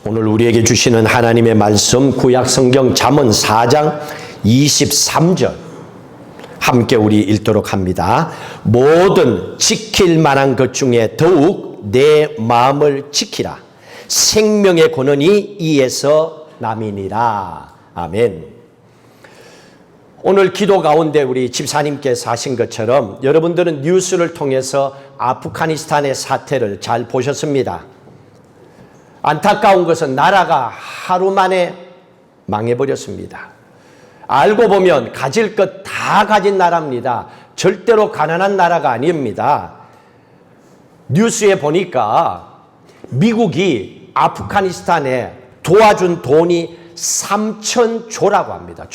오늘 우리에게 주시는 하나님의 말씀 구약성경 잠언 4장 23절 함께 우리 읽도록 합니다. 모든 지킬 만한 것 중에 더욱 내 마음을 지키라. 생명의 근원이 이에서 남이니라. 아멘. 오늘 기도 가운데 우리 집사님께서 하신 것처럼 여러분들은 뉴스를 통해서 아프가니스탄의 사태를 잘 보셨습니다. 안타까운 것은 나라가 하루 만에 망해버렸습니다. 알고 보면 가질 것 다 가진 나라입니다. 절대로 가난한 나라가 아닙니다. 뉴스에 보니까 미국이 아프가니스탄에 도와준 돈이 3,000조라고 합니다.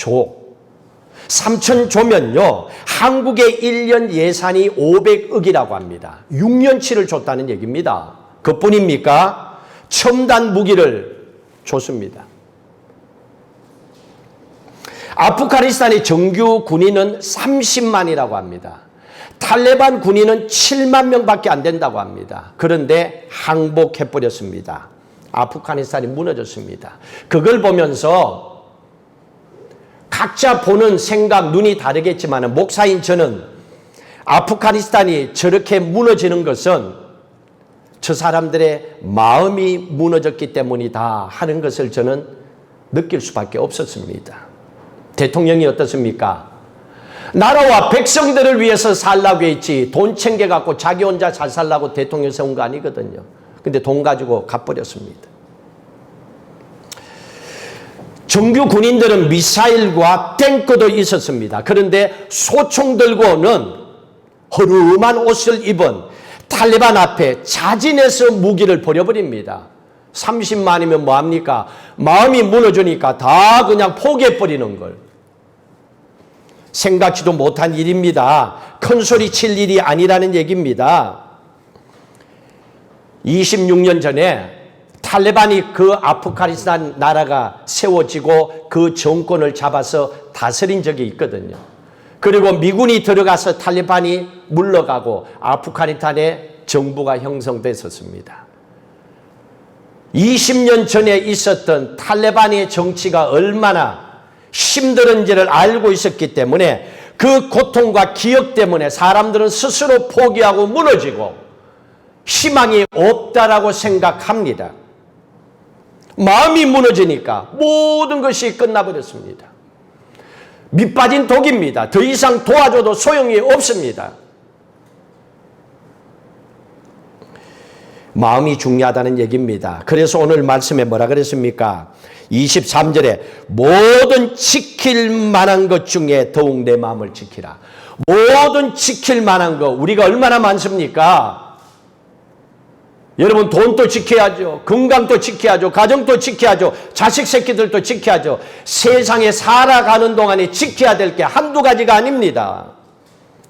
3,000조면요. 한국의 1년 예산이 500억이라고 합니다. 6년치를 줬다는 얘기입니다. 그뿐입니까? 첨단 무기를 줬습니다. 아프가니스탄의 정규 군인은 30만이라고 합니다. 탈레반 군인은 7만 명밖에 안 된다고 합니다. 그런데 항복해버렸습니다. 아프가니스탄이 무너졌습니다. 그걸 보면서 각자 보는 생각, 눈이 다르겠지만 목사인 저는 아프가니스탄이 저렇게 무너지는 것은 저 사람들의 마음이 무너졌기 때문이다 하는 것을 저는 느낄 수밖에 없었습니다. 대통령이 어떻습니까? 나라와 백성들을 위해서 살라고 했지 돈 챙겨갖고 자기 혼자 잘 살라고 대통령 세운 거 아니거든요. 근데 돈 가지고 가버렸습니다. 정규 군인들은 미사일과 탱크도 있었습니다. 그런데 소총 들고는 허름한 옷을 입은 탈레반 앞에 자진해서 무기를 버려버립니다. 30만이면 뭐합니까? 마음이 무너지니까 다 그냥 포기해버리는 걸. 생각지도 못한 일입니다. 큰 소리 칠 일이 아니라는 얘기입니다. 26년 전에 탈레반이 그 아프가니스탄 나라가 세워지고 그 정권을 잡아서 다스린 적이 있거든요. 그리고 미군이 들어가서 탈레반이 물러가고 아프가니스탄의 정부가 형성됐었습니다. 20년 전에 있었던 탈레반의 정치가 얼마나 힘들은지를 알고 있었기 때문에 그 고통과 기억 때문에 사람들은 스스로 포기하고 무너지고 희망이 없다라고 생각합니다. 마음이 무너지니까 모든 것이 끝나버렸습니다. 밑빠진 독입니다. 더 이상 도와줘도 소용이 없습니다. 마음이 중요하다는 얘기입니다. 그래서 오늘 말씀에 뭐라 그랬습니까? 23절에 모든 지킬 만한 것 중에 더욱 내 마음을 지키라. 모든 지킬 만한 것 우리가 얼마나 많습니까? 여러분 돈도 지켜야죠. 건강도 지켜야죠. 가정도 지켜야죠. 자식 새끼들도 지켜야죠. 세상에 살아가는 동안에 지켜야 될 게 한두 가지가 아닙니다.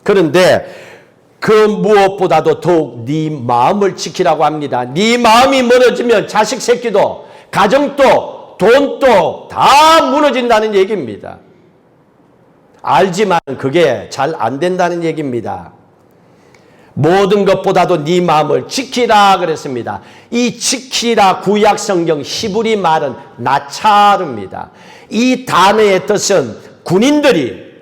그런데 그 무엇보다도 더욱 네 마음을 지키라고 합니다. 네 마음이 무너지면 자식 새끼도 가정도 돈도 다 무너진다는 얘기입니다. 알지만 그게 잘 안 된다는 얘기입니다. 모든 것보다도 네 마음을 지키라 그랬습니다. 이 지키라 구약 성경 히브리 말은 나차르입니다. 이 단어의 뜻은 군인들이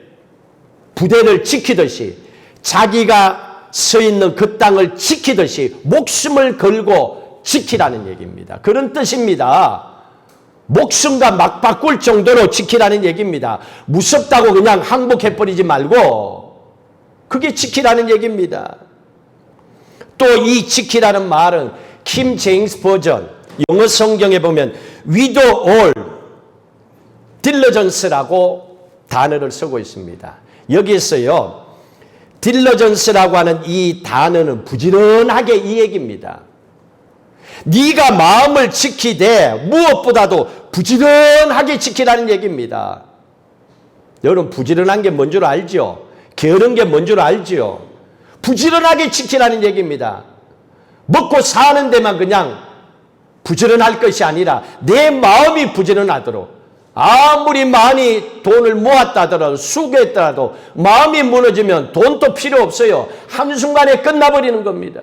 부대를 지키듯이 자기가 서 있는 그 땅을 지키듯이 목숨을 걸고 지키라는 얘기입니다. 그런 뜻입니다. 목숨과 맞바꿀 정도로 지키라는 얘기입니다. 무섭다고 그냥 항복해버리지 말고 그게 지키라는 얘기입니다. 또 이 지키라는 말은 킴 제임스 버전 영어 성경에 보면 with all diligence라고 단어를 쓰고 있습니다. 여기에서요 딜러전스라고 하는 이 단어는 부지런하게 이 얘기입니다. 네가 마음을 지키되 무엇보다도 부지런하게 지키라는 얘기입니다. 여러분 부지런한 게 뭔 줄 알죠? 게으른 게 뭔 줄 알죠? 부지런하게 지키라는 얘기입니다. 먹고 사는 데만 그냥 부지런할 것이 아니라 내 마음이 부지런하도록 아무리 많이 돈을 모았다 하더라도 수고했더라도 마음이 무너지면 돈도 필요 없어요. 한순간에 끝나버리는 겁니다.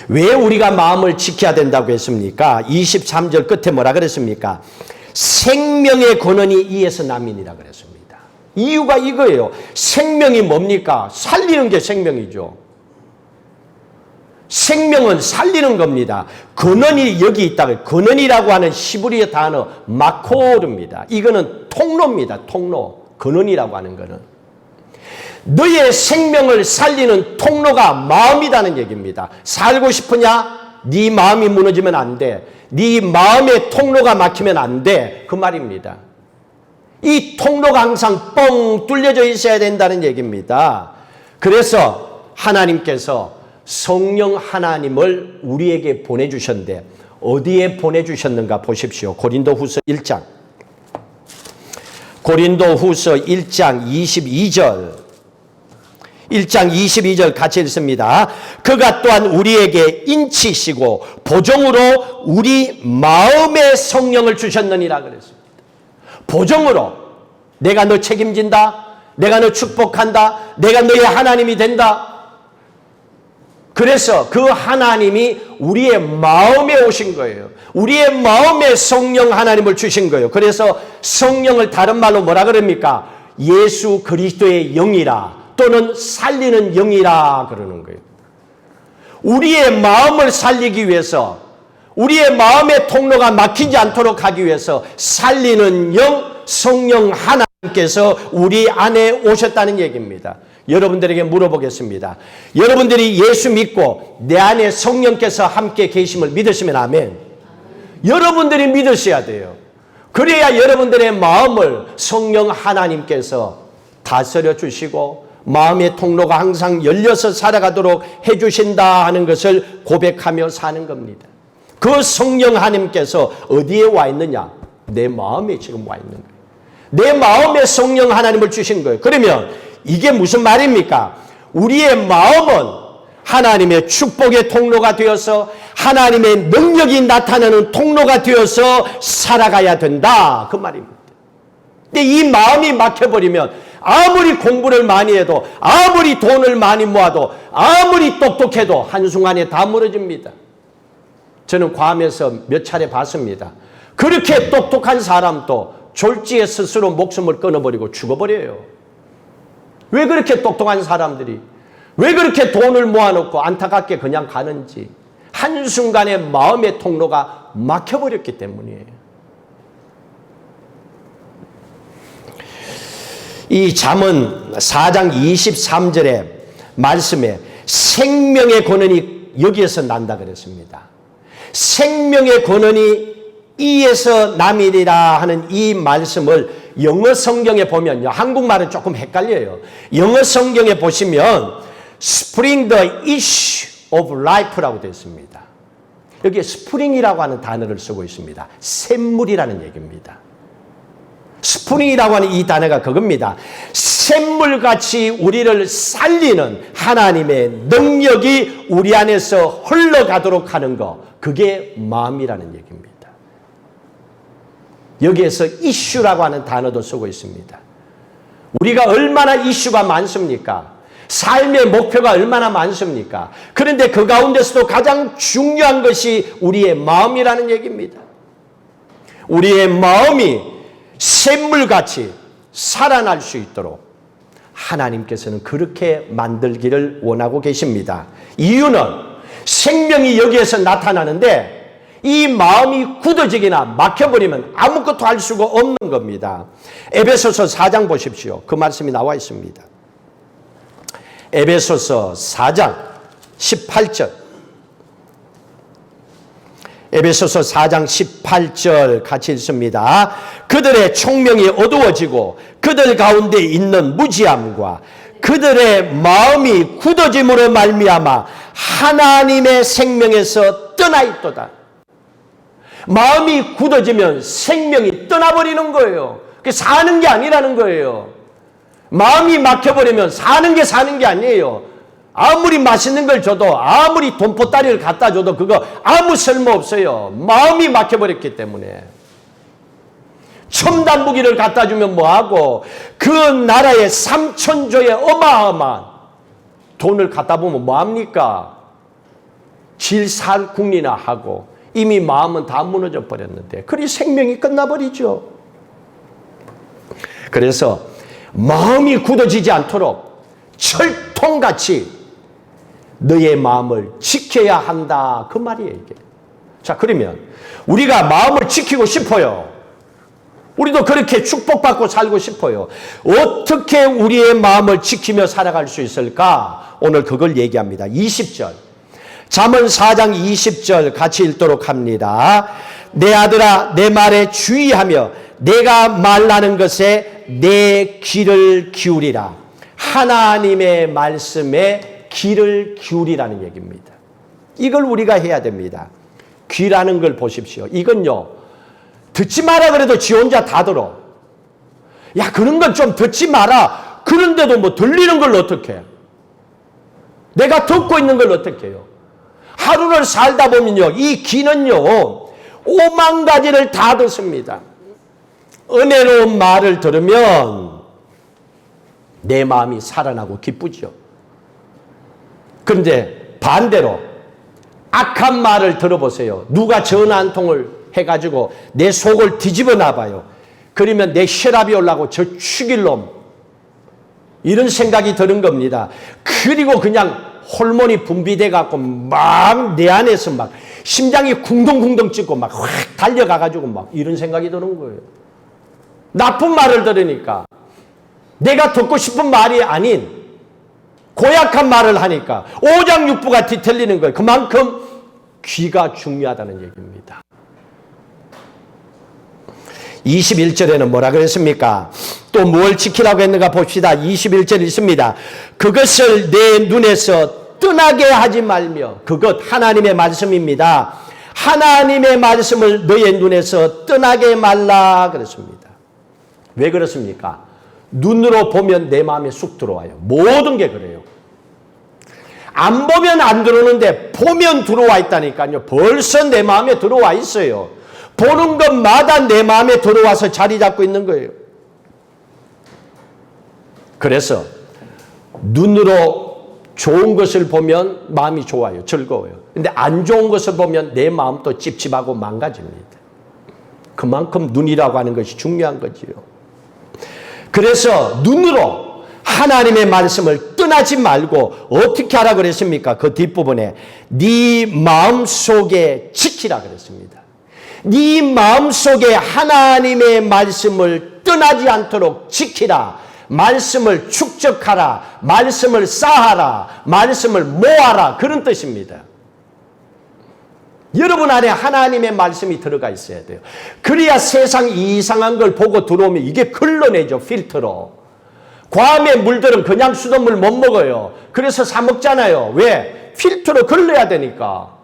왜 우리가 마음을 지켜야 된다고 했습니까? 23절 끝에 뭐라 그랬습니까? 생명의 근원이 이에서 남이니라 그랬습니다. 이유가 이거예요. 생명이 뭡니까? 살리는 게 생명이죠. 생명은 살리는 겁니다. 근원이 여기 있다. 근원이라고 하는 히브리어 단어 마코르입니다. 이거는 통로입니다. 통로. 근원이라고 하는 거는. 너의 생명을 살리는 통로가 마음이라는 얘기입니다. 살고 싶으냐? 네 마음이 무너지면 안 돼. 네 마음의 통로가 막히면 안 돼. 그 말입니다. 이 통로가 항상 뻥 뚫려져 있어야 된다는 얘기입니다. 그래서 하나님께서 성령 하나님을 우리에게 보내주셨는데 어디에 보내주셨는가 보십시오. 고린도후서 1장. 고린도후서 1장 22절. 1장 22절 같이 읽습니다. 그가 또한 우리에게 인치시고 보정으로 우리 마음의 성령을 주셨느니라 그랬습니다. 보정으로 내가 너 책임진다. 내가 너 축복한다. 내가 너의 하나님이 된다. 그래서 그 하나님이 우리의 마음에 오신 거예요. 우리의 마음에 성령 하나님을 주신 거예요. 그래서 성령을 다른 말로 뭐라 그럽니까? 예수 그리스도의 영이라 또는 살리는 영이라 그러는 거예요. 우리의 마음을 살리기 위해서 우리의 마음의 통로가 막히지 않도록 하기 위해서 살리는 영 성령 하나님께서 우리 안에 오셨다는 얘기입니다. 여러분들에게 물어보겠습니다. 여러분들이 예수 믿고 내 안에 성령께서 함께 계심을 믿으시면 아멘. 여러분들이 믿으셔야 돼요. 그래야 여러분들의 마음을 성령 하나님께서 다스려 주시고 마음의 통로가 항상 열려서 살아가도록 해주신다 하는 것을 고백하며 사는 겁니다. 그 성령 하나님께서 어디에 와 있느냐? 내 마음에 지금 와 있는 거예요. 내 마음에 성령 하나님을 주신 거예요. 그러면 이게 무슨 말입니까? 우리의 마음은 하나님의 축복의 통로가 되어서 하나님의 능력이 나타나는 통로가 되어서 살아가야 된다. 그 말입니다. 근데 이 마음이 막혀버리면 아무리 공부를 많이 해도 아무리 돈을 많이 모아도 아무리 똑똑해도 한순간에 다 무너집니다. 저는 괌에서 몇 차례 봤습니다. 그렇게 똑똑한 사람도 졸지에 스스로 목숨을 끊어버리고 죽어버려요. 왜 그렇게 똑똑한 사람들이 왜 그렇게 돈을 모아놓고 안타깝게 그냥 가는지 한순간에 마음의 통로가 막혀버렸기 때문이에요. 이 잠언 4장 23절의 말씀에 생명의 근원이 여기에서 난다 그랬습니다. 생명의 근원이 이에서 남이리라 하는 이 말씀을 영어 성경에 보면요. 한국말은 조금 헷갈려요. 영어 성경에 보시면 Spring the issue of life라고 되어 있습니다. 여기에 spring이라고 하는 단어를 쓰고 있습니다. 샘물이라는 얘기입니다. 스프링이라고 하는 이 단어가 그겁니다. 샘물같이 우리를 살리는 하나님의 능력이 우리 안에서 흘러가도록 하는 것, 그게 마음이라는 얘기입니다. 여기에서 이슈라고 하는 단어도 쓰고 있습니다. 우리가 얼마나 이슈가 많습니까? 삶의 목표가 얼마나 많습니까? 그런데 그 가운데서도 가장 중요한 것이 우리의 마음이라는 얘기입니다. 우리의 마음이 샘물같이 살아날 수 있도록 하나님께서는 그렇게 만들기를 원하고 계십니다. 이유는 생명이 여기에서 나타나는데 이 마음이 굳어지거나 막혀버리면 아무것도 할 수가 없는 겁니다. 에베소서 4장 보십시오. 그 말씀이 나와 있습니다. 에베소서 4장 18절. 에베소서 4장 18절 같이 읽습니다. 그들의 총명이 어두워지고 그들 가운데 있는 무지함과 그들의 마음이 굳어짐으로 말미암아 하나님의 생명에서 떠나 있도다. 마음이 굳어지면 생명이 떠나버리는 거예요. 그게 사는 게 아니라는 거예요. 마음이 막혀버리면 사는 게 아니에요. 아무리 맛있는 걸 줘도 아무리 돈보따리를 갖다 줘도 그거 아무 쓸모없어요. 마음이 막혀버렸기 때문에. 첨단 무기를 갖다 주면 뭐하고 그 나라의 3,000조의 어마어마한 돈을 갖다 보면 뭐합니까? 질살국리나 하고 이미 마음은 다 무너져 버렸는데 그리 생명이 끝나버리죠. 그래서 마음이 굳어지지 않도록 철통같이 너의 마음을 지켜야 한다. 그 말이에요, 이게. 자, 그러면 우리가 마음을 지키고 싶어요. 우리도 그렇게 축복받고 살고 싶어요. 어떻게 우리의 마음을 지키며 살아갈 수 있을까? 오늘 그걸 얘기합니다. 20절. 잠언 4장 20절 같이 읽도록 합니다. 내 아들아, 내 말에 주의하며 내가 말하는 것에 내 귀를 기울이라. 하나님의 말씀에 귀를 기울이라는 얘기입니다. 이걸 우리가 해야 됩니다. 귀라는 걸 보십시오. 이건요, 듣지 마라 그래도 지 혼자 다 들어. 야, 그런 건 좀 듣지 마라. 그런데도 뭐 들리는 걸 어떻게 해? 내가 듣고 있는 걸 어떻게 해요? 하루를 살다 보면요, 이 귀는요, 5만 가지를 다 듣습니다. 은혜로운 말을 들으면 내 마음이 살아나고 기쁘죠. 그런데 반대로 악한 말을 들어보세요. 누가 전화 한 통을 해가지고 내 속을 뒤집어 놔봐요. 그러면 내 혈압이 올라가고 저 죽일 놈, 이런 생각이 드는 겁니다. 그리고 그냥 호르몬이 분비돼 갖고 막 내 안에서 막 심장이 쿵덩쿵덩 찍고 막 확 달려가가지고 막 이런 생각이 드는 거예요. 나쁜 말을 들으니까, 내가 듣고 싶은 말이 아닌 고약한 말을 하니까 오장육부가 뒤틀리는 거예요. 그만큼 귀가 중요하다는 얘기입니다. 21절에는 뭐라 그랬습니까? 또 뭘 지키라고 했는가 봅시다. 21절 있습니다. 그것을 내 눈에서 떠나게 하지 말며. 그것 하나님의 말씀입니다. 하나님의 말씀을 너의 눈에서 떠나게 말라 그랬습니다. 왜 그렇습니까? 눈으로 보면 내 마음에 쑥 들어와요. 모든 게 그래요. 안 보면 안 들어오는데 보면 들어와 있다니까요. 벌써 내 마음에 들어와 있어요. 보는 것마다 내 마음에 들어와서 자리 잡고 있는 거예요. 그래서 눈으로 좋은 것을 보면 마음이 좋아요. 즐거워요. 근데 안 좋은 것을 보면 내 마음도 찝찝하고 망가집니다. 그만큼 눈이라고 하는 것이 중요한 거지요. 그래서 눈으로 하나님의 말씀을 떠나지 말고 어떻게 하라 그랬습니까? 그 뒷부분에 네 마음속에 지키라 그랬습니다. 네 마음속에 하나님의 말씀을 떠나지 않도록 지키라. 말씀을 축적하라. 말씀을 쌓아라. 말씀을 모아라. 그런 뜻입니다. 여러분 안에 하나님의 말씀이 들어가 있어야 돼요. 그래야 세상 이상한 걸 보고 들어오면 이게 걸러내죠. 필터로. 과음의 물들은 그냥 수돗물 못 먹어요. 그래서 사 먹잖아요. 왜? 필터로 걸러야 되니까.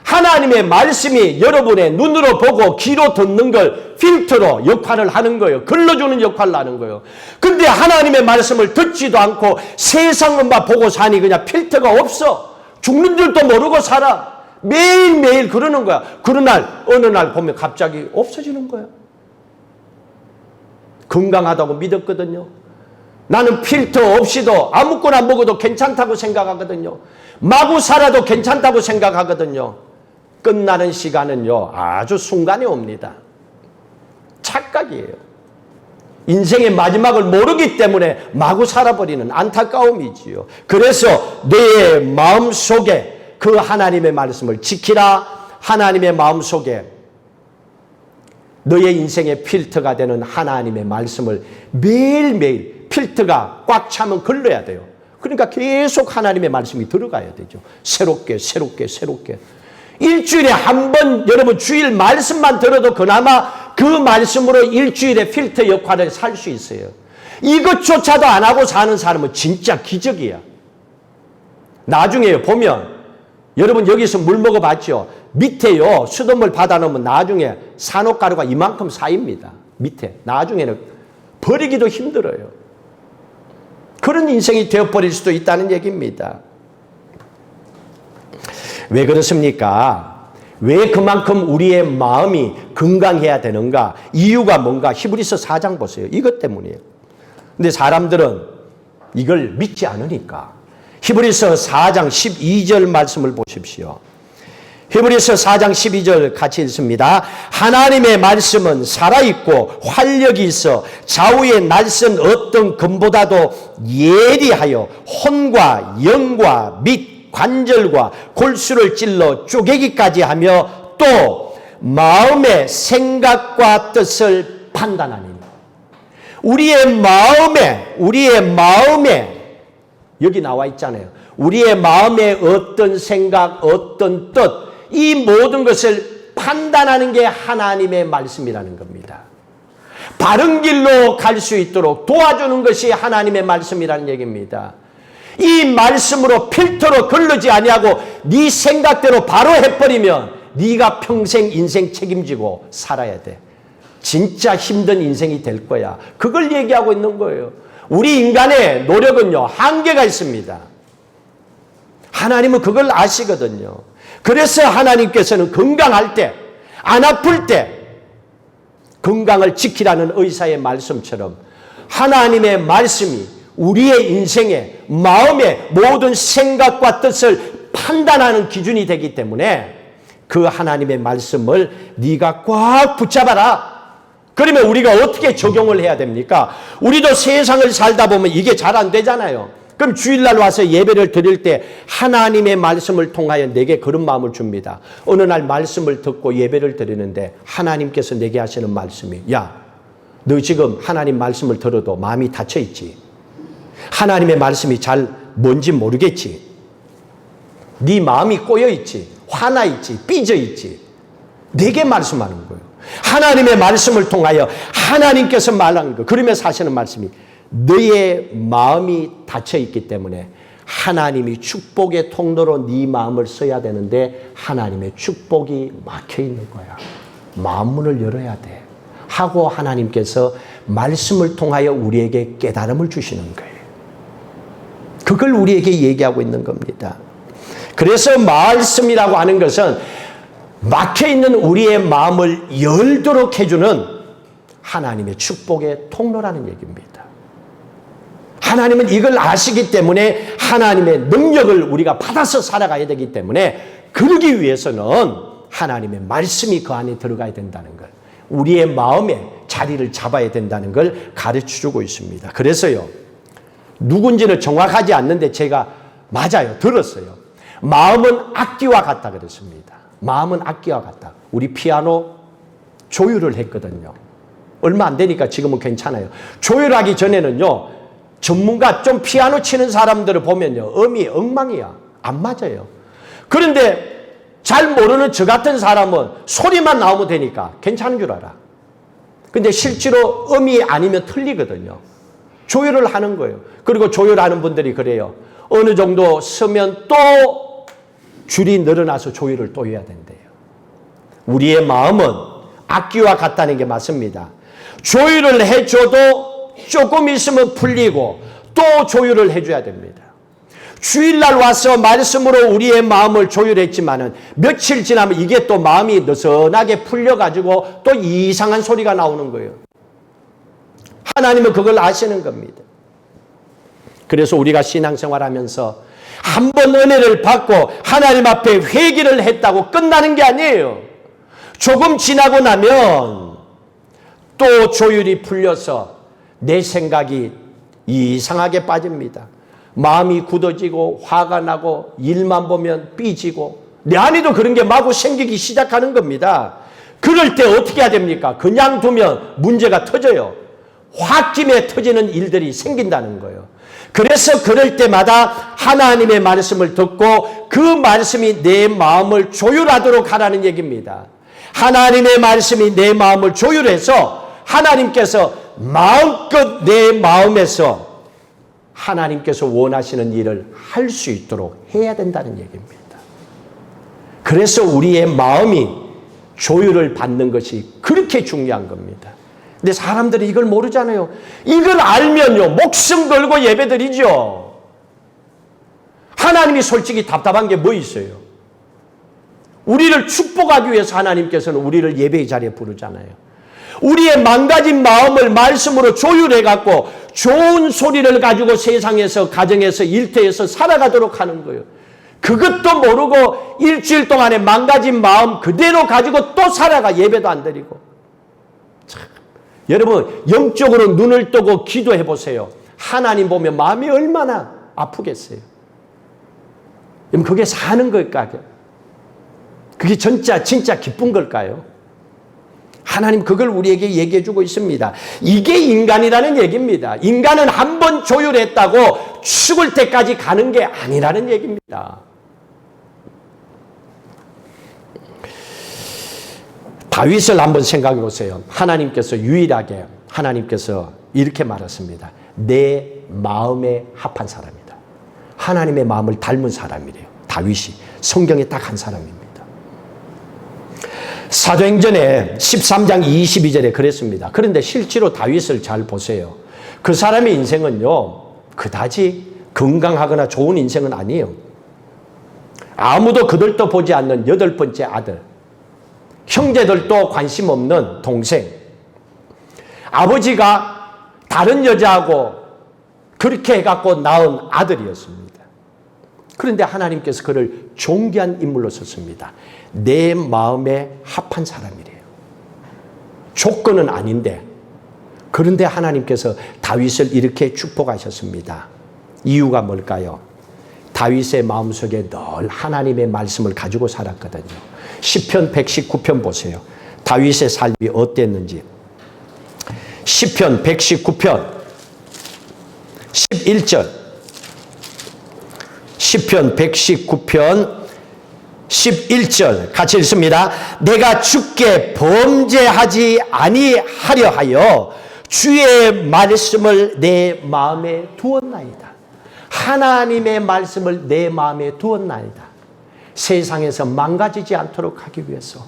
하나님의 말씀이 여러분의 눈으로 보고 귀로 듣는 걸 필터로 역할을 하는 거예요. 걸러주는 역할을 하는 거예요. 근데 하나님의 말씀을 듣지도 않고 세상 것만 보고 사니 그냥 필터가 없어. 죽는 줄도 모르고 살아. 매일매일 그러는 거야. 그러나 어느 날 보면 갑자기 없어지는 거야. 건강하다고 믿었거든요. 나는 필터 없이도 아무거나 먹어도 괜찮다고 생각하거든요. 마구 살아도 괜찮다고 생각하거든요. 끝나는 시간은요, 아주 순간에 옵니다. 착각이에요. 인생의 마지막을 모르기 때문에 마구 살아버리는 안타까움이지요. 그래서 내 마음속에 그 하나님의 말씀을 지키라. 하나님의 마음속에 너의 인생의 필터가 되는 하나님의 말씀을 매일매일 필터가 꽉 차면 걸러야 돼요. 그러니까 계속 하나님의 말씀이 들어가야 되죠. 새롭게. 일주일에 한 번 여러분 주일 말씀만 들어도 그나마 그 말씀으로 일주일에 필터 역할을 살 수 있어요. 이것조차도 안 하고 사는 사람은 진짜 기적이야. 나중에요 보면 여러분 여기서 물 먹어봤죠? 밑에요 수돗물 받아놓으면 나중에 산호가루가 이만큼 쌓입니다. 밑에 나중에는 버리기도 힘들어요. 그런 인생이 되어버릴 수도 있다는 얘기입니다. 왜 그렇습니까? 왜 그만큼 우리의 마음이 건강해야 되는가? 이유가 뭔가? 히브리서 4장 보세요. 이것 때문이에요. 근데 사람들은 이걸 믿지 않으니까. 히브리서 4장 12절 말씀을 보십시오. 히브리서 4장 12절 같이 읽습니다. 하나님의 말씀은 살아있고 활력이 있어 좌우에 날선 어떤 금보다도 예리하여 혼과 영과 및 관절과 골수를 찔러 쪼개기까지 하며 또 마음의 생각과 뜻을 판단하니. 우리의 마음에 여기 나와 있잖아요. 우리의 마음에 어떤 생각, 어떤 뜻, 이 모든 것을 판단하는 게 하나님의 말씀이라는 겁니다. 바른 길로 갈 수 있도록 도와주는 것이 하나님의 말씀이라는 얘기입니다. 이 말씀으로 필터로 걸르지 아니하고 네 생각대로 바로 해버리면 네가 평생 인생 책임지고 살아야 돼. 진짜 힘든 인생이 될 거야. 그걸 얘기하고 있는 거예요. 우리 인간의 노력은요, 한계가 있습니다. 하나님은 그걸 아시거든요. 그래서 하나님께서는 건강할 때, 안 아플 때 건강을 지키라는 의사의 말씀처럼 하나님의 말씀이 우리의 인생에, 마음의 모든 생각과 뜻을 판단하는 기준이 되기 때문에 그 하나님의 말씀을 네가 꽉 붙잡아라. 그러면 우리가 어떻게 적용을 해야 됩니까? 우리도 세상을 살다 보면 이게 잘 안 되잖아요. 그럼 주일날 와서 예배를 드릴 때 하나님의 말씀을 통하여 내게 그런 마음을 줍니다. 어느 날 말씀을 듣고 예배를 드리는데 하나님께서 내게 하시는 말씀이, 야, 너 지금 하나님 말씀을 들어도 마음이 닫혀있지. 하나님의 말씀이 잘 뭔지 모르겠지. 네 마음이 꼬여있지. 화나있지. 삐져있지. 내게 말씀하는 거예요. 하나님의 말씀을 통하여 하나님께서 말하는 거예요. 그러면서 하시는 말씀이, 너의 마음이 닫혀있기 때문에 하나님이 축복의 통로로 네 마음을 써야 되는데 하나님의 축복이 막혀있는 거야. 마음문을 열어야 돼. 하고 하나님께서 말씀을 통하여 우리에게 깨달음을 주시는 거예요. 그걸 우리에게 얘기하고 있는 겁니다. 그래서 말씀이라고 하는 것은 막혀있는 우리의 마음을 열도록 해주는 하나님의 축복의 통로라는 얘기입니다. 하나님은 이걸 아시기 때문에 하나님의 능력을 우리가 받아서 살아가야 되기 때문에 그러기 위해서는 하나님의 말씀이 그 안에 들어가야 된다는 걸, 우리의 마음에 자리를 잡아야 된다는 걸 가르쳐주고 있습니다. 그래서요, 누군지는 정확하지 않는데 제가 맞아요. 들었어요. 마음은 악기와 같다 그랬습니다. 마음은 악기와 같다. 우리 피아노 조율을 했거든요. 얼마 안 되니까 지금은 괜찮아요. 조율하기 전에는요, 전문가 좀 피아노 치는 사람들을 보면요, 음이 엉망이야. 안 맞아요. 그런데 잘 모르는 저 같은 사람은 소리만 나오면 되니까 괜찮은 줄 알아. 근데 실제로 음이 아니면 틀리거든요. 조율을 하는 거예요. 그리고 조율하는 분들이 그래요. 어느 정도 서면 또 줄이 늘어나서 조율을 또 해야 된대요. 우리의 마음은 악기와 같다는 게 맞습니다. 조율을 해줘도 조금 있으면 풀리고 또 조율을 해줘야 됩니다. 주일날 와서 말씀으로 우리의 마음을 조율했지만은 며칠 지나면 이게 또 마음이 느슨하게 풀려가지고 또 이상한 소리가 나오는 거예요. 하나님은 그걸 아시는 겁니다. 그래서 우리가 신앙생활하면서 한 번 은혜를 받고 하나님 앞에 회개를 했다고 끝나는 게 아니에요. 조금 지나고 나면 또 조율이 풀려서 내 생각이 이상하게 빠집니다. 마음이 굳어지고 화가 나고 일만 보면 삐지고 내 안에도 그런 게 마구 생기기 시작하는 겁니다. 그럴 때 어떻게 해야 됩니까? 그냥 두면 문제가 터져요. 홧김에 터지는 일들이 생긴다는 거예요. 그래서 그럴 때마다 하나님의 말씀을 듣고 그 말씀이 내 마음을 조율하도록 하라는 얘기입니다. 하나님의 말씀이 내 마음을 조율해서 하나님께서 마음껏 내 마음에서 하나님께서 원하시는 일을 할 수 있도록 해야 된다는 얘기입니다. 그래서 우리의 마음이 조율을 받는 것이 그렇게 중요한 겁니다. 근데 사람들이 이걸 모르잖아요. 이걸 알면요, 목숨 걸고 예배드리죠. 하나님이 솔직히 답답한 게 뭐 있어요? 우리를 축복하기 위해서 하나님께서는 우리를 예배의 자리에 부르잖아요. 우리의 망가진 마음을 말씀으로 조율해갖고 좋은 소리를 가지고 세상에서, 가정에서, 일터에서 살아가도록 하는 거예요. 그것도 모르고 일주일 동안에 망가진 마음 그대로 가지고 또 살아가. 예배도 안 드리고. 참, 여러분 영적으로 눈을 뜨고 기도해 보세요. 하나님 보면 마음이 얼마나 아프겠어요. 그게 사는 걸까요? 그게 진짜 기쁜 걸까요? 하나님 그걸 우리에게 얘기해 주고 있습니다. 이게 인간이라는 얘기입니다. 인간은 한 번 조율했다고 죽을 때까지 가는 게 아니라는 얘기입니다. 다윗을 한번 생각해 보세요. 하나님께서 유일하게 이렇게 말했습니다. 내 마음에 합한 사람이다. 하나님의 마음을 닮은 사람이래요. 다윗이 성경에 딱 한 사람입니다. 사도행전에 13장 22절에 그랬습니다. 그런데 실제로 다윗을 잘 보세요. 그 사람의 인생은요, 그다지 건강하거나 좋은 인생은 아니에요. 아무도 그들도 보지 않는 8번째 아들, 형제들도 관심 없는 동생, 아버지가 다른 여자하고 그렇게 해갖고 낳은 아들이었습니다. 그런데 하나님께서 그를 존귀한 인물로 썼습니다. 내 마음에 합한 사람이래요. 조건은 아닌데, 그런데 하나님께서 다윗을 이렇게 축복하셨습니다. 이유가 뭘까요? 다윗의 마음속에 늘 하나님의 말씀을 가지고 살았거든요. 시편 119편 보세요. 다윗의 삶이 어땠는지. 시편 119편 11절. 시편 119편 11절 같이 읽습니다. 내가 주께 범죄하지 아니하려 하여 주의 말씀을 내 마음에 두었나이다. 하나님의 말씀을 내 마음에 두었나이다. 세상에서 망가지지 않도록 하기 위해서.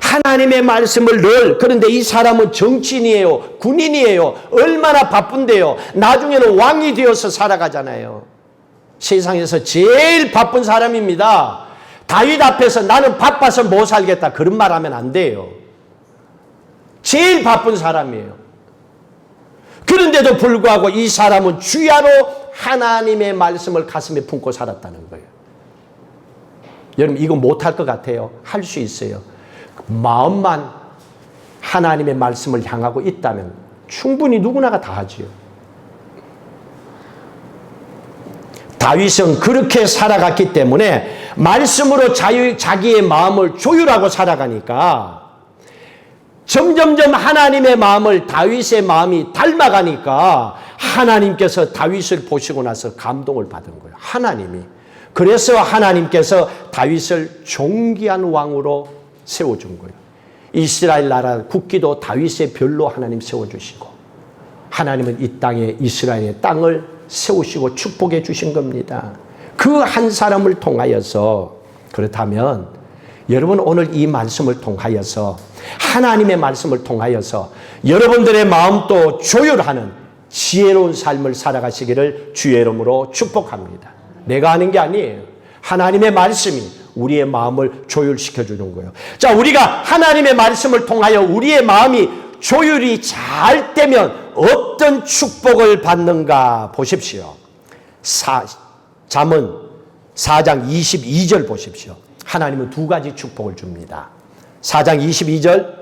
하나님의 말씀을 늘, 그런데 이 사람은 정치인이에요. 군인이에요. 얼마나 바쁜데요. 나중에는 왕이 되어서 살아가잖아요. 세상에서 제일 바쁜 사람입니다. 다윗 앞에서 나는 바빠서 못 살겠다 그런 말 하면 안 돼요. 제일 바쁜 사람이에요. 그런데도 불구하고 이 사람은 주야로 하나님의 말씀을 가슴에 품고 살았다는 거예요. 여러분 이거 못할 것 같아요. 할 수 있어요. 마음만 하나님의 말씀을 향하고 있다면 충분히 누구나가 다 하지요. 다윗은 그렇게 살아갔기 때문에 말씀으로 자기의 마음을 조율하고 살아가니까 점점점 하나님의 마음을 다윗의 마음이 닮아가니까 하나님께서 다윗을 보시고 나서 감동을 받은 거예요. 하나님이. 그래서 하나님께서 다윗을 존귀한 왕으로 세워준 거예요. 이스라엘 나라 국기도 다윗의 별로 하나님 세워주시고 하나님은 이 땅에 이스라엘의 땅을 세우시고 축복해 주신 겁니다. 그 한 사람을 통하여서. 그렇다면 여러분 오늘 이 말씀을 통하여서 하나님의 말씀을 통하여서 여러분들의 마음도 조율하는 지혜로운 삶을 살아가시기를 주의 이름으로 축복합니다. 내가 하는 게 아니에요. 하나님의 말씀이 우리의 마음을 조율시켜 주는 거예요. 자, 우리가 하나님의 말씀을 통하여 우리의 마음이 조율이 잘 되면 어떤 축복을 받는가 보십시오. 잠언 4장 22절 보십시오. 하나님은 두 가지 축복을 줍니다. 4장 22절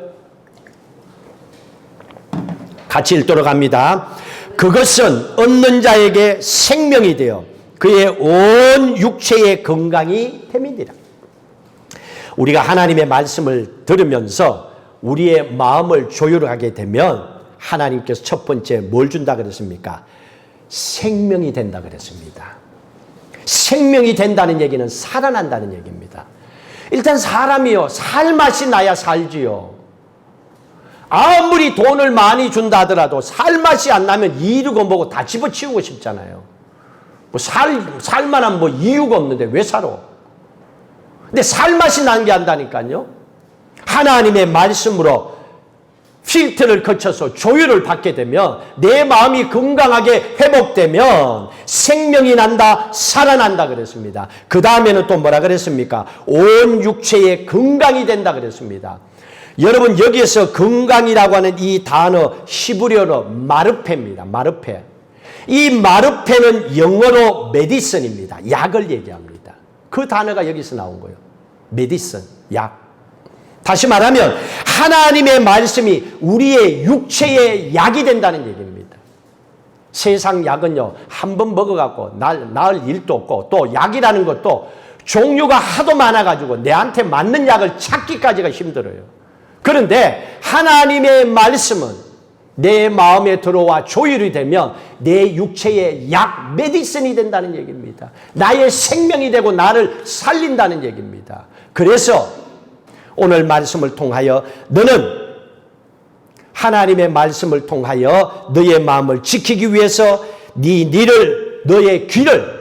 같이 읽도록 합니다. 그것은 얻는 자에게 생명이 되어 그의 온 육체의 건강이 됨이니라. 우리가 하나님의 말씀을 들으면서 우리의 마음을 조율하게 되면 하나님께서 첫 번째 뭘 준다 그랬습니까? 생명이 된다 그랬습니다. 생명이 된다는 얘기는 살아난다는 얘기입니다. 일단 사람이요, 살맛이 나야 살지요. 아무리 돈을 많이 준다 하더라도 살맛이 안 나면 이루고 뭐고 다 집어치우고 싶잖아요. 뭐 살만한 뭐 이유가 없는데 왜 살아? 근데 살맛이 난 게 한다니까요. 하나님의 말씀으로 필터를 거쳐서 조율을 받게 되면 내 마음이 건강하게 회복되면 생명이 난다, 살아난다 그랬습니다. 그 다음에는 또 뭐라 그랬습니까? 온 육체의 건강이 된다 그랬습니다. 여러분 여기에서 건강이라고 하는 이 단어 히브리어로 마르페입니다. 마르페. 이 마르페는 영어로 메디슨입니다. 약을 얘기합니다. 그 단어가 여기서 나온 거예요. 메디슨, 약. 다시 말하면 하나님의 말씀이 우리의 육체의 약이 된다는 얘기입니다. 세상 약은요, 한 번 먹어갖고 나을 일도 없고, 또 약이라는 것도 종류가 하도 많아가지고 내한테 맞는 약을 찾기까지가 힘들어요. 그런데 하나님의 말씀은 내 마음에 들어와 조율이 되면 내 육체의 약, 메디슨이 된다는 얘기입니다. 나의 생명이 되고 나를 살린다는 얘기입니다. 그래서 오늘 말씀을 통하여 너는 하나님의 말씀을 통하여 너의 마음을 지키기 위해서 너의 귀를,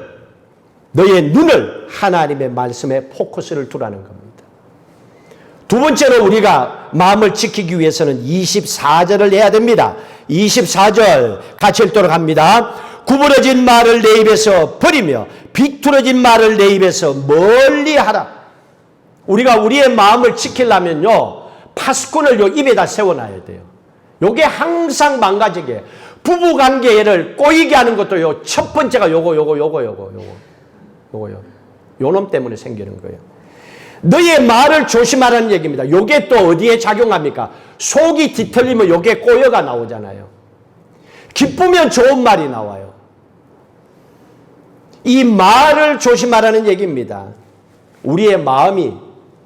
너의 눈을 하나님의 말씀에 포커스를 두라는 겁니다. 두 번째로 우리가 마음을 지키기 위해서는 24절을 해야 됩니다. 24절 같이 읽도록 합니다. 구부러진 말을 내 입에서 버리며 비뚤어진 말을 내 입에서 멀리하라. 우리가 우리의 마음을 지키려면요, 파수꾼을 요 입에다 세워놔야 돼요. 요게 항상 망가지게, 부부관계를 꼬이게 하는 것도 첫 번째가 요거요. 요놈 때문에 생기는 거예요. 너의 말을 조심하라는 얘기입니다. 요게 또 어디에 작용합니까? 속이 뒤틀리면 요게 꼬여가 나오잖아요. 기쁘면 좋은 말이 나와요. 이 말을 조심하라는 얘기입니다. 우리의 마음이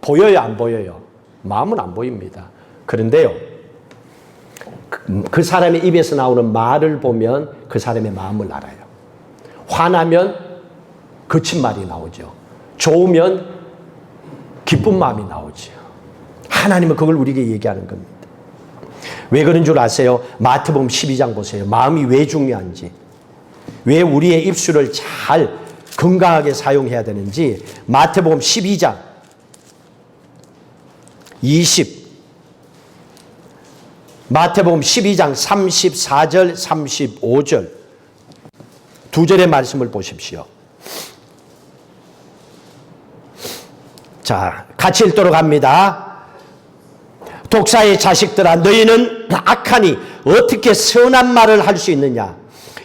보여요, 안 보여요? 마음은 안 보입니다. 그런데요, 그 사람의 입에서 나오는 말을 보면 그 사람의 마음을 알아요. 화나면 거친 말이 나오죠. 좋으면 기쁜 마음이 나오죠. 하나님은 그걸 우리에게 얘기하는 겁니다. 왜 그런 줄 아세요? 마태복음 12장 보세요. 마음이 왜 중요한지, 왜 우리의 입술을 잘 건강하게 사용해야 되는지. 마태복음 12장 20, 마태복음 12장 34절 35절 두 절의 말씀을 보십시오. 자, 같이 읽도록 합니다. 독사의 자식들아, 너희는 악하니 어떻게 선한 말을 할 수 있느냐?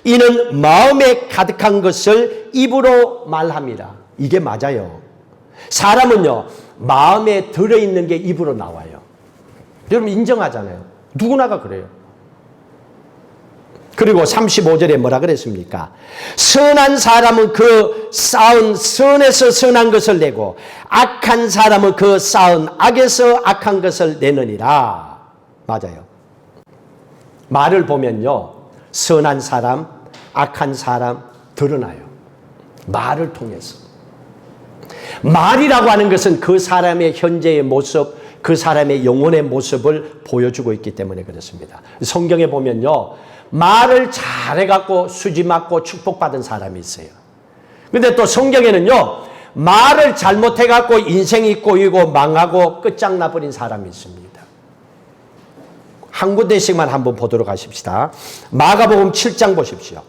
이는 마음에 가득한 것을 입으로 말합니다. 이게 맞아요. 사람은요, 마음에 들어있는 게 입으로 나와요. 여러분 인정하잖아요. 누구나가 그래요. 그리고 35절에 뭐라 그랬습니까? 선한 사람은 그 쌓은 선에서 선한 것을 내고 악한 사람은 그 쌓은 악에서 악한 것을 내느니라. 맞아요. 말을 보면요, 선한 사람, 악한 사람 드러나요. 말을 통해서. 말이라고 하는 것은 그 사람의 현재의 모습, 그 사람의 영혼의 모습을 보여주고 있기 때문에 그렇습니다. 성경에 보면요, 말을 잘해갖고 수지 맞고 축복받은 사람이 있어요. 근데 또 성경에는요, 말을 잘못해갖고 인생이 꼬이고 망하고 끝장나버린 사람이 있습니다. 한 군데씩만 한번 보도록 하십시다. 마가복음 7장 보십시오.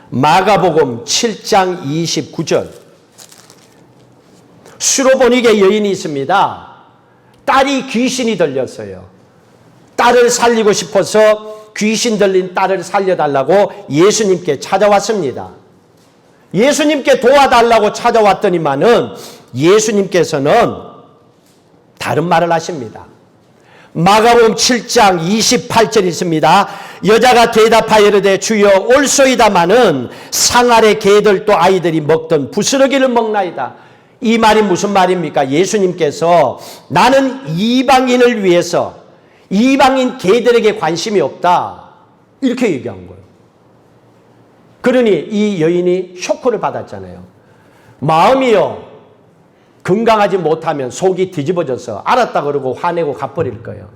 마가복음 7장 29절. 수로보니게 여인이 있습니다. 딸이 귀신이 들렸어요. 딸을 살리고 싶어서 귀신 들린 딸을 살려달라고 예수님께 찾아왔습니다. 예수님께 도와달라고 찾아왔더니만은 예수님께서는 다른 말을 하십니다. 마가복음 7장 28절 있습니다. 여자가 대답하여 이르되 주여 올소이다마는 상 아래 개들도 아이들이 먹던 부스러기를 먹나이다. 이 말이 무슨 말입니까? 예수님께서 나는 이방인을 위해서 이방인 개들에게 관심이 없다, 이렇게 얘기한 거예요. 그러니 이 여인이 쇼크를 받았잖아요. 마음이요, 건강하지 못하면 속이 뒤집어져서 알았다 그러고 화내고 가버릴 거예요.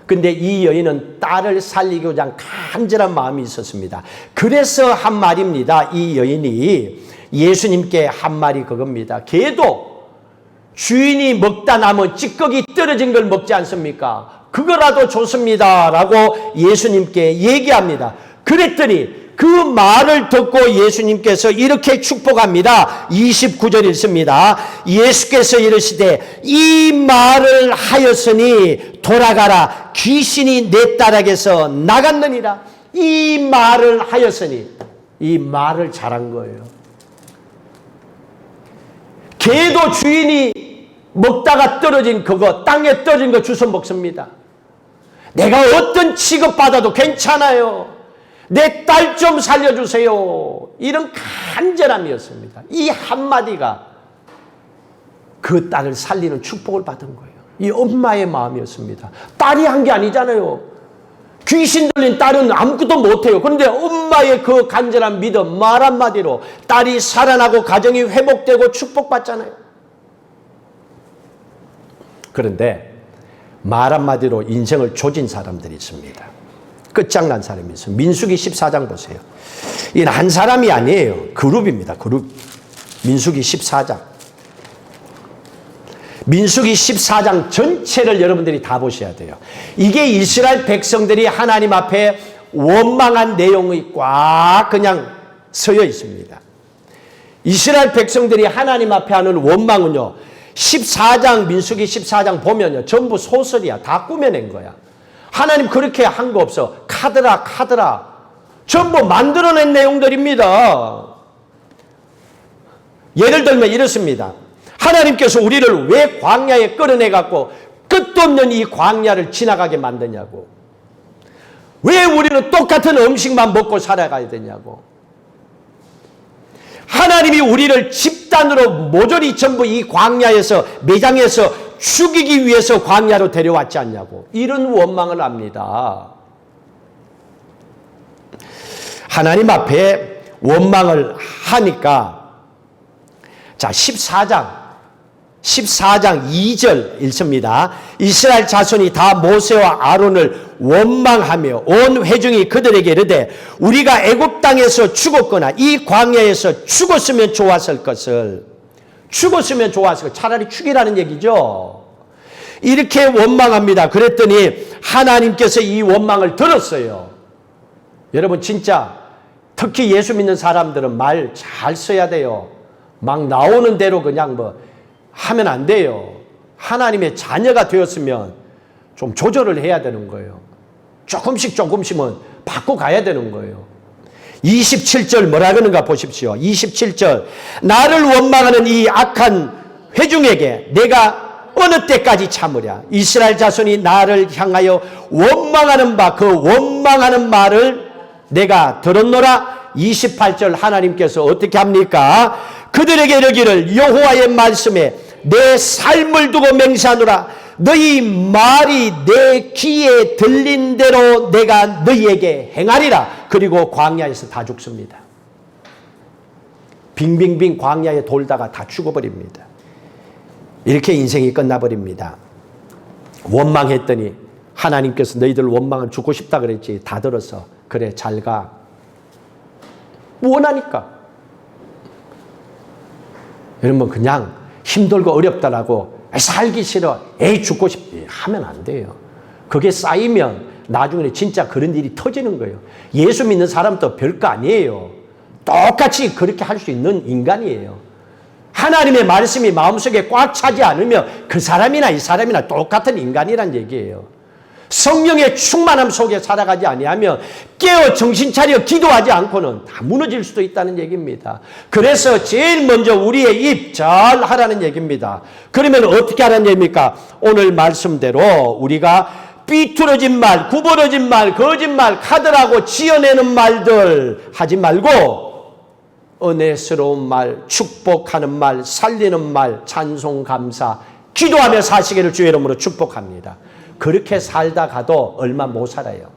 근데 이 여인은 딸을 살리고자 한 간절한 마음이 있었습니다. 그래서 한 말입니다. 이 여인이 예수님께 한 말이 그겁니다. 개도 주인이 먹다 남은 찌꺼기 떨어진 걸 먹지 않습니까? 그거라도 좋습니다 라고 예수님께 얘기합니다. 그랬더니 그 말을 듣고 예수님께서 이렇게 축복합니다. 29절 읽습니다. 예수께서 이르시되 이 말을 하였으니 돌아가라, 귀신이 내 딸에게서 나갔느니라. 이 말을 하였으니 이 말을 잘한 거예요. 개도 주인이 먹다가 떨어진 그거, 땅에 떨어진 거 주워 먹습니다. 내가 어떤 취급받아도 괜찮아요. 내 딸 좀 살려주세요. 이런 간절함이었습니다. 이 한마디가 그 딸을 살리는 축복을 받은 거예요. 이 엄마의 마음이었습니다. 딸이 한 게 아니잖아요. 귀신 들린 딸은 아무것도 못해요. 그런데 엄마의 그 간절한 믿음, 말 한마디로 딸이 살아나고 가정이 회복되고 축복받잖아요. 그런데 말 한마디로 인생을 조진 사람들이 있습니다. 끝장난 사람이 있어요. 민수기 14장 보세요. 이건 한 사람이 아니에요. 그룹입니다. 그룹. 민수기 14장. 민수기 14장 전체를 여러분들이 다 보셔야 돼요. 이게 이스라엘 백성들이 하나님 앞에 원망한 내용이 꽉 그냥 서여 있습니다. 이스라엘 백성들이 하나님 앞에 하는 원망은요, 14장, 민수기 14장 보면요, 전부 소설이야. 다 꾸며낸 거야. 하나님 그렇게 한 거 없어. 카드라. 전부 만들어낸 내용들입니다. 예를 들면 이렇습니다. 하나님께서 우리를 왜 광야에 끌어내갖고 끝도 없는 이 광야를 지나가게 만드냐고. 왜 우리는 똑같은 음식만 먹고 살아가야 되냐고. 하나님이 우리를 집단으로 모조리 전부 이 광야에서 매장에서 죽이기 위해서 광야로 데려왔지 않냐고. 이런 원망을 합니다. 하나님 앞에 원망을 하니까 자 14장 2절 읽습니다. 이스라엘 자손이 다 모세와 아론을 원망하며 온 회중이 그들에게 이르되 우리가 애굽 땅에서 죽었거나 이 광야에서 죽었으면 좋았을 것을. 죽었으면 좋았을 것. 차라리 죽이라는 얘기죠. 이렇게 원망합니다. 그랬더니 하나님께서 이 원망을 들었어요. 여러분 진짜 특히 예수 믿는 사람들은 말 잘 써야 돼요. 막 나오는 대로 그냥 뭐 하면 안 돼요. 하나님의 자녀가 되었으면 좀 조절을 해야 되는 거예요. 조금씩은 바꿔가야 되는 거예요. 27절 뭐라 그러는가 보십시오. 27절 나를 원망하는 이 악한 회중에게 내가 어느 때까지 참으랴. 이스라엘 자손이 나를 향하여 원망하는 바 그 원망하는 말을 내가 들었노라. 28절 하나님께서 어떻게 합니까? 그들에게 이르기를 여호와의 말씀에 내 삶을 두고 맹세하노라. 너희 말이 내 귀에 들린 대로 내가 너희에게 행하리라. 그리고 광야에서 다 죽습니다. 빙빙빙 광야에 돌다가 다 죽어버립니다. 이렇게 인생이 끝나버립니다. 원망했더니 하나님께서 너희들 원망을 죽고 싶다 그랬지. 다 들었어. 그래 잘 가. 원하니까. 여러분 그냥 힘들고 어렵다라고 살기 싫어. 에이 죽고 싶지. 하면 안 돼요. 그게 쌓이면 나중에 진짜 그런 일이 터지는 거예요. 예수 믿는 사람도 별거 아니에요. 똑같이 그렇게 할 수 있는 인간이에요. 하나님의 말씀이 마음속에 꽉 차지 않으면 그 사람이나 이 사람이나 똑같은 인간이란 얘기예요. 성령의 충만함 속에 살아가지 아니하면 깨어 정신 차려 기도하지 않고는 다 무너질 수도 있다는 얘기입니다. 그래서 제일 먼저 우리의 입 잘 하라는 얘기입니다. 그러면 어떻게 하라는 얘기입니까? 오늘 말씀대로 우리가 삐뚤어진 말, 구부러진 말, 거짓말, 카드라고 지어내는 말들 하지 말고 은혜스러운 말, 축복하는 말, 살리는 말, 찬송, 감사, 기도하며 사시기를 주의 이름으로 축복합니다. 그렇게 살다 가도 얼마 못 살아요.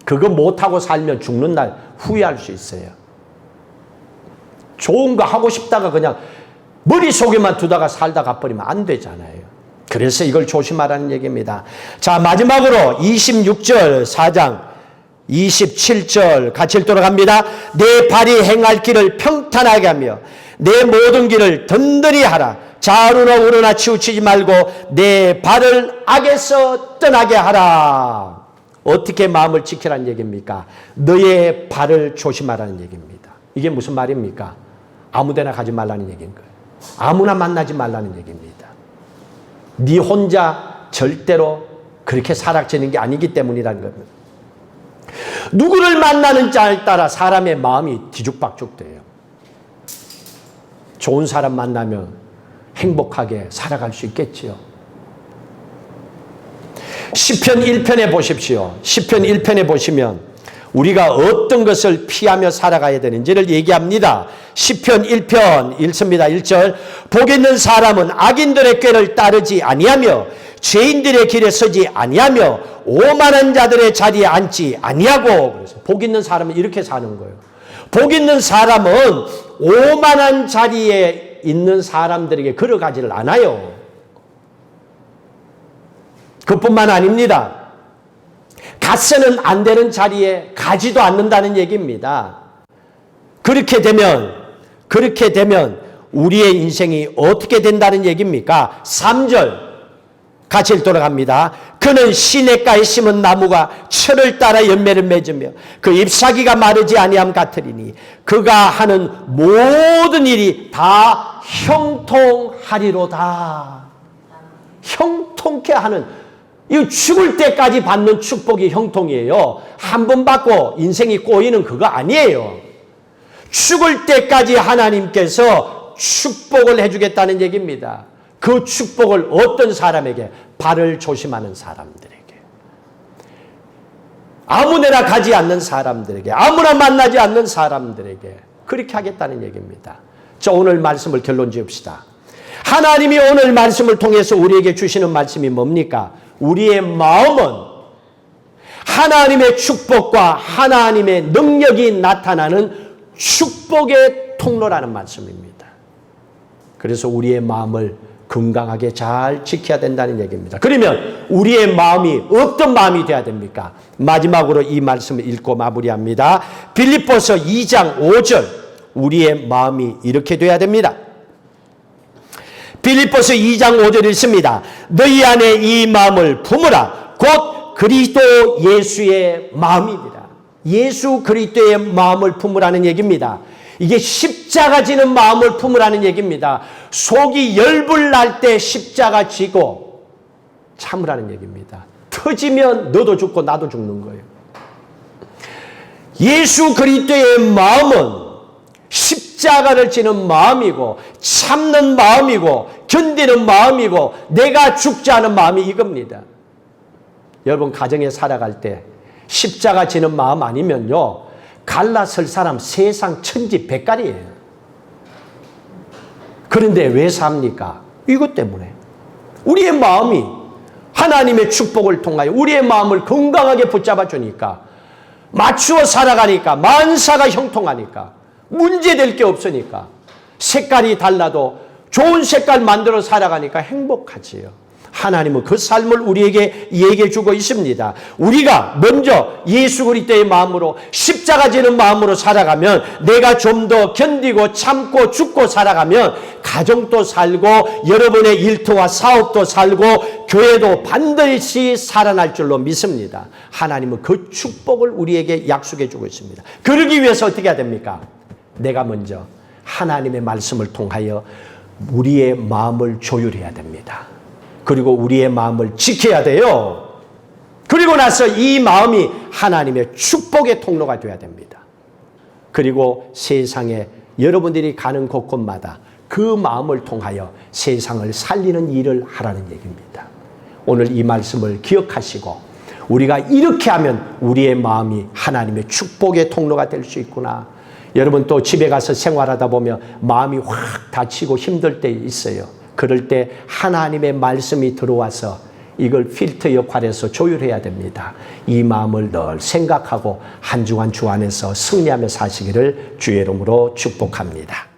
그거 못하고 살면 죽는 날 후회할 수 있어요. 좋은 거 하고 싶다가 그냥 머릿속에만 두다가 살다 가버리면 안 되잖아요. 그래서 이걸 조심하라는 얘기입니다. 자, 마지막으로 26절 4장 27절 같이 읽도록 합니다. 내 발이 행할 길을 평탄하게 하며 내 모든 길을 든든히 하라. 좌우나 우러나 치우치지 말고 내 발을 악에서 떠나게 하라. 어떻게 마음을 지키라는 얘기입니까? 너의 발을 조심하라는 얘기입니다. 이게 무슨 말입니까? 아무데나 가지 말라는 얘기인 거예요. 아무나 만나지 말라는 얘기입니다. 네 혼자 절대로 그렇게 살아지는 게 아니기 때문이라는 겁니다. 누구를 만나는 자에 따라 사람의 마음이 뒤죽박죽 돼요. 좋은 사람 만나면 행복하게 살아갈 수 있겠지요. 시편 1편에 보십시오. 시편 1편에 보시면 우리가 어떤 것을 피하며 살아가야 되는지를 얘기합니다. 시편 1편 읽습니다. 1절 복 있는 사람은 악인들의 꾀를 따르지 아니하며 죄인들의 길에 서지 아니하며 오만한 자들의 자리에 앉지 아니하고. 그래서 복 있는 사람은 이렇게 사는 거예요. 복 있는 사람은 오만한 자리에 있는 사람들에게 걸어가지를 않아요. 그뿐만 아닙니다. 가서는 안 되는 자리에 가지도 않는다는 얘기입니다. 그렇게 되면 우리의 인생이 어떻게 된다는 얘기입니까? 3절 같이 돌아갑니다. 그는 시냇가에 심은 나무가 철을 따라 열매를 맺으며 그 잎사귀가 마르지 아니함 같으리니 그가 하는 모든 일이 다 형통하리로다. 형통케 하는, 이 죽을 때까지 받는 축복이 형통이에요. 한 번 받고 인생이 꼬이는 그거 아니에요. 죽을 때까지 하나님께서 축복을 해주겠다는 얘기입니다. 그 축복을 어떤 사람에게? 발을 조심하는 사람들에게, 아무데나 가지 않는 사람들에게, 아무나 만나지 않는 사람들에게 그렇게 하겠다는 얘기입니다. 자, 오늘 말씀을 결론 지읍시다. 하나님이 오늘 말씀을 통해서 우리에게 주시는 말씀이 뭡니까? 우리의 마음은 하나님의 축복과 하나님의 능력이 나타나는 축복의 통로라는 말씀입니다. 그래서 우리의 마음을 건강하게 잘 지켜야 된다는 얘기입니다. 그러면 우리의 마음이 어떤 마음이 돼야 됩니까? 마지막으로 이 말씀을 읽고 마무리합니다. 빌립보서 2장 5절 우리의 마음이 이렇게 돼야 됩니다. 빌립보서 2장 5절 읽습니다. 너희 안에 이 마음을 품으라. 곧 그리스도 예수의 마음이니라. 예수 그리스도의 마음을 품으라는 얘기입니다. 이게 십자가 지는 마음을 품으라는 얘기입니다. 속이 열불 날 때 십자가 지고 참으라는 얘기입니다. 터지면 너도 죽고 나도 죽는 거예요. 예수 그리스도의 마음은 십자가를 지는 마음이고 참는 마음이고 견디는 마음이고 내가 죽지 않은 마음이 이겁니다. 여러분 가정에 살아갈 때 십자가 지는 마음 아니면요 갈라설 사람 세상 천지백갈이에요. 그런데 왜 삽니까? 이것 때문에 우리의 마음이 하나님의 축복을 통하여 우리의 마음을 건강하게 붙잡아 주니까 맞추어 살아가니까 만사가 형통하니까 문제될 게 없으니까 색깔이 달라도 좋은 색깔 만들어 살아가니까 행복하지요. 하나님은 그 삶을 우리에게 얘기해 주고 있습니다. 우리가 먼저 예수 그리스도의 마음으로 십자가 지는 마음으로 살아가면 내가 좀 더 견디고 참고 죽고 살아가면 가정도 살고 여러분의 일터와 사업도 살고 교회도 반드시 살아날 줄로 믿습니다. 하나님은 그 축복을 우리에게 약속해 주고 있습니다. 그러기 위해서 어떻게 해야 됩니까? 내가 먼저 하나님의 말씀을 통하여 우리의 마음을 조율해야 됩니다. 그리고 우리의 마음을 지켜야 돼요. 그리고 나서 이 마음이 하나님의 축복의 통로가 되어야 됩니다. 그리고 세상에 여러분들이 가는 곳곳마다 그 마음을 통하여 세상을 살리는 일을 하라는 얘기입니다. 오늘 이 말씀을 기억하시고 우리가 이렇게 하면 우리의 마음이 하나님의 축복의 통로가 될 수 있구나. 여러분 또 집에 가서 생활하다 보면 마음이 확 다치고 힘들 때 있어요. 그럴 때 하나님의 말씀이 들어와서 이걸 필터 역할에서 조율해야 됩니다. 이 마음을 늘 생각하고 한 주간 주 안에서 승리하며 사시기를 주의 이름으로 축복합니다.